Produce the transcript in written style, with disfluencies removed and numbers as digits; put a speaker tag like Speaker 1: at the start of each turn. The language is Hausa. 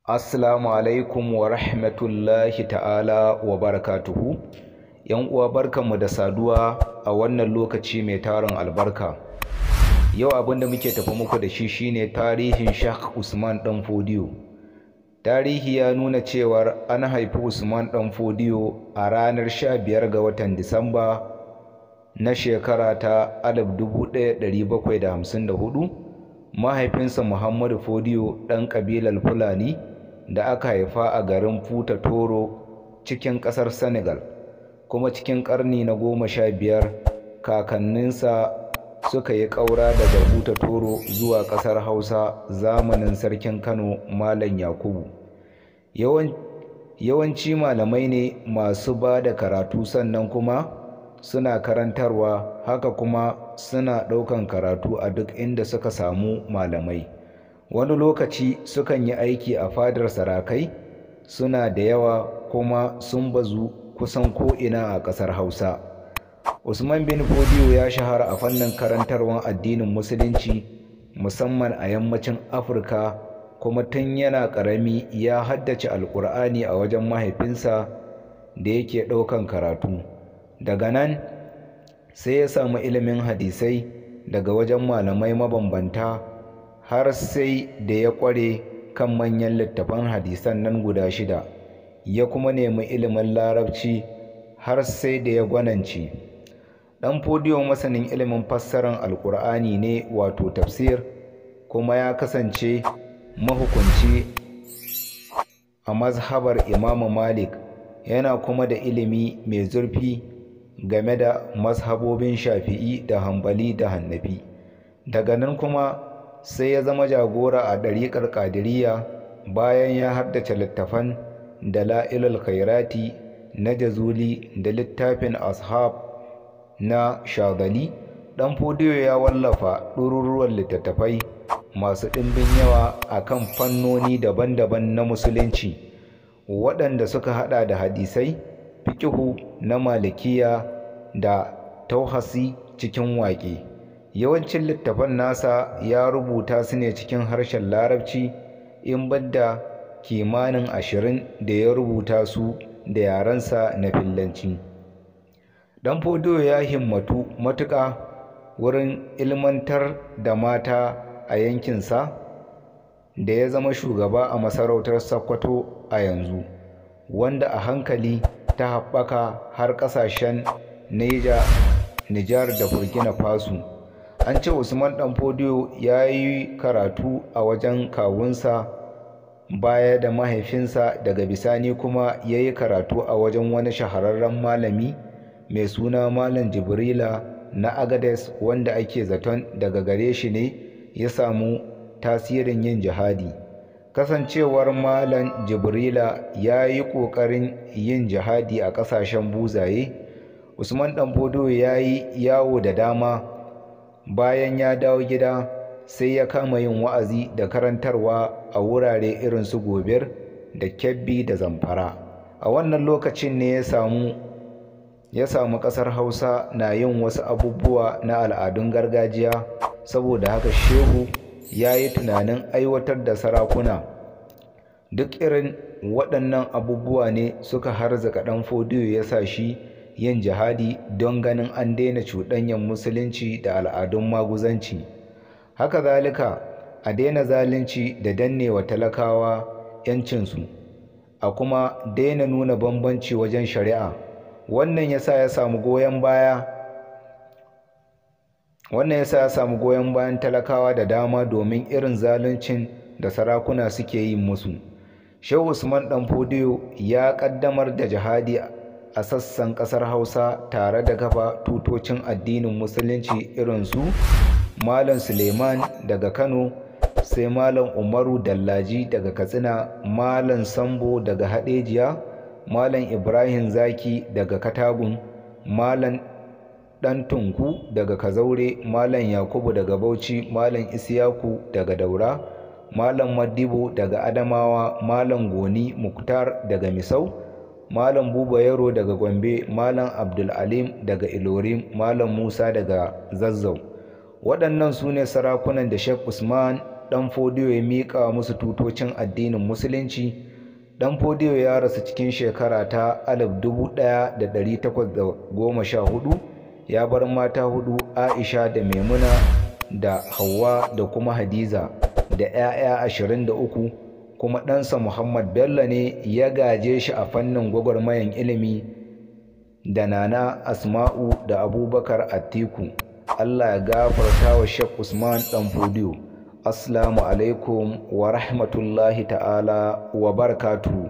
Speaker 1: Assalamu alaikum wa rahmatullahi ta'ala wa barakatuhu. ‘Yan uwa barkanmu da saduwa a wannan lokaci mai tarin albarka. Yau abin da muke tafi muku da shi shine tarihin Sheikh Usman Dan Fodio. Tarihi ya nuna cewar an haifi Usman Dan Fodio a ranar 15 ga watan Disamba na shekara ta 1754. Mahaifinsa Muhammadu Fodio ɗan ƙabilar Fulani da aka haifa a garin Futa Toro cikin ƙasar Senegal, kuma cikin ƙarni na 15 kakanninsa suka yi ƙaura daga Futa Toro zuwa ƙasar Hausa zamanin Sarkin Kano Malam Yakubu. Yawanci malamai ne masu ba da karatu, sannan kuma suna karantarwa, haka kuma suna ɗaukan karatu a duk inda suka samu malamai. Wani lokaci sukan yi aiki a fadar sarakai, suna da yawa kuma sun bazu kusan ko'ina a ƙasar Hausa. Usman bin Fodio ya shahara a fannin karantarwar addinin Musulunci, musamman a yammacin Afirka, kuma tun yana ƙarami ya haddace Alƙur'ani a wajen mahaifinsa da yake ɗaukan karatu. Daga nan sai ya samu ilimin hadisai daga wajen malamai mabambanta, har sai da ya ƙware kan manyan littafan hadisan nan guda 6, ya kuma nemi ilimin larabci har sai da ya gwanance. Dan Fodio masanin ilimin fassarar Alƙur'ani ne, wato tafsir, kuma ya kasance mahukunci a mazhabar Imam Malik. Yana kuma da ilimi mai zurfi game da mazhabobin Shafi'i da Hanbali da Hanafi. Daga nan kuma sai ya zama jagora a ɗariƙar Qadiriyya bayan ya haddace littafan Dalailul Khairati na Jazuli da littafin Ashab na Shadhali. Dan Fodio ya wallafa ɗaruruwan littattafai masu ɗimbin yawa akan fannoni daban-daban na Musulunci, waɗanda suka haɗa da hadisai, fiqhu na Malikiya da tauhasi cikin waƙe. Yawancin littafan nasa ya rubuta su ne cikin harshen Larabci, in banda kimanin 20 da ya rubuta su da yarensa na Fillanci. Dan Fodio ya himmatu matuƙa wurin ilmantar da mata a yankinsa, da ya zama shugaba a masarautar Sokoto a yanzu, wanda a hankali ta haɓaka har ƙasashen Nijar da Burkina Faso. An ce Usman Dan Fodio ya yi karatu a wajen kawunsa baya da mahaifinsa, daga bisani kuma ya yi karatu a wajen wani shahararren malami mai suna Malam Jibrila na Agades, wanda ake zaton daga gare shi ne ya samu tasirin yin jihadi. Kasancewar Malam Jibrila ya yi ƙoƙarin yin jihadi a ƙasashen buzaye, Usman Dan Fodio ya yi yawo da dama. Bayan ya dawo gida sai ya kama yin wa'azi da karantarwa a wurare irin su Gobir da Kebbi da Zamfara. A wannan lokacin ne ya samu ƙasar Hausa na yin wasu abubuwa na al'adun gargajiya, saboda haka shehu ya yi tunanin aiwatar da sarakuna. Duk irin waɗannan abubuwa ne suka harzuka Dan Fodio ya sa shi yin jihadi don ganin an daina cuɗanyar Musulunci da al'adun maguzanci. Haka zalika a daina zalunci da dannewa talakawa 'yancinsu, a kuma daina nuna bambanci wajen shari'a. Wannan yasa ya samu goyon bayan talakawa da dama, domin irin zaluncin da sarakuna suke yi musu. Shehu Usman Dan Fodio ya ƙaddamar da jihadi a sassan ƙasar Hausa tare da kafa tutocin addinin Musulunci irin su Malam Suleiman daga Kano, sai Malam Umaru Dallaji daga Katsina, Malam Sambo daga Hadejiya, Malam Ibrahim Zaki daga Katagun, Malam Ɗan Tunku daga Kazaure, Malam Yakubu daga Bauchi, Malam Isiyaku daga Daura, Malam Madibo daga Adamawa, Malam Goni Muktar daga Misau, Malam Buba Yaro daga Gombe, Malam Abdul Alim daga Ilorin, Malam Musa daga Zazzau. Waɗannan su ne sarakunan da Sheikh Usman ɗan Fodiyo ya miƙa musu tutocin addinin musulunci. Ɗan Fodiyo ya rasu cikin shekara ta 1814, ya bar mata 4, Aisha da Maimuna da Hauwa da kuma Hadiza, da 'ya'ya 23, kuma ɗansa Muhammad Bello ne ya gaje shi a fannin gwagwarmayan ilimi, da Nana Asma'u da Abubakar Atiku. Allah ya gafarta wa Sheikh Usman ɗan Fodiyo. Assalamu alaikum wa rahmatullahi ta'ala wa barakatuhu.